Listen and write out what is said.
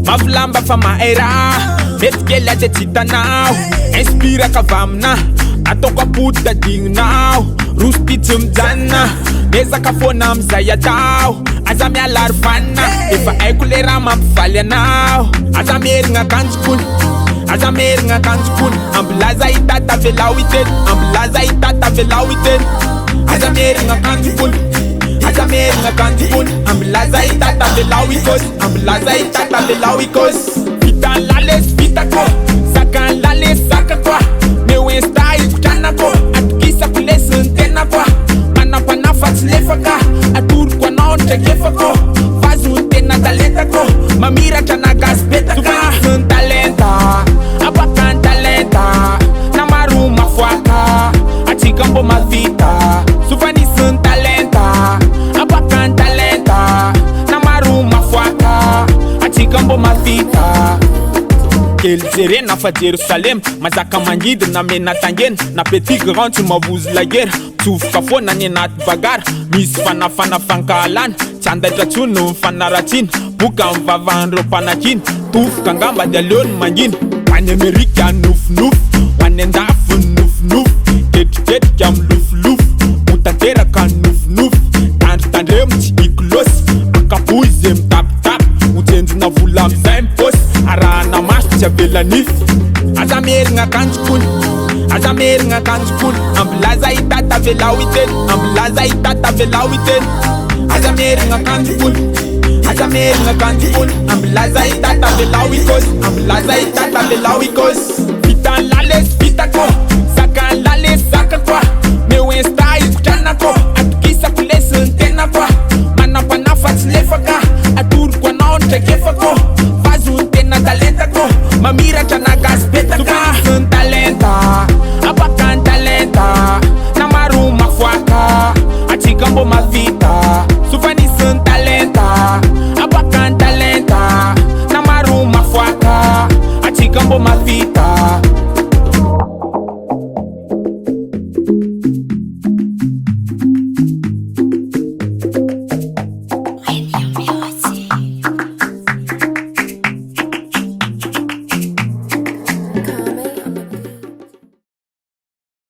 Mavlamba fa maera mety kely aza titanao inspira ka amina ataoko apoty digninao rosy ty tsy mijanona mezaka foana amizay atao aza mialary vanina efa haiko le raha mampivaly anao aza merigna akanjokony aza merigna akanjokony ambilaza hita tavelao iteny ambilaza hita tavelao iteny aza merigna akanjokony aza merigna akanjokony ambilaza hita tavelao ikosy ambilaza hita tavelao ikosy vitan lales vitako sakan lales sakako meu insta ikotranako atokisako lesiny tenako manapanafa tsy lefaka atoroko anao ndraikefako vazo ny tena talentako mamiratra na gasy betaka sovanisy ny talenta apaka ny talenta na maro mafoaka atsika mbo mavita sovanisy ny talenta apaka ny talenta na maro mafoaka atsika mbo mavita kely jerena fa Jerusalem mazaka mangidy na mena tangena na petit grand tsy mavozy la guerre tsofoka foana ny anaty bagara misy fanafana fankahalana tsy andatra tsony no mifanaratsiny boka mivavahandreo mpanakiny tofoka angamba de aleony manginy hoany Amerika nofinofo hoany andafo nofinofo ketriketrika milofilofo motanteraka nofinofo tandritandremo tsy ikolosy akapoizy mitapitapy hojenjina vola amizay miposy arahana maso tsy avelanify aza merigna akanjokony aza merigna akanjokony ambilaza hita tavelao iteny ambilaza hita tavelao iteny aza merigna akanjokony aza merigna akanjokony ambilaza hita tavelao ikosy ambilaza hita tavelao ikosy vitan lales vitako sakan lales sakako meu insta ikotranako atokisako lesiny tenako manapanafa tsy lefaka atoroko anao ndraikefako vazo ny tena talentako mamiratra na gasy betaka sovanisy ny talenta apaka ny talenta na maro mafoaka atsika mbo mavita sovanisy ny talenta apaka ny talenta na maro mafoaka atsika mbo mavita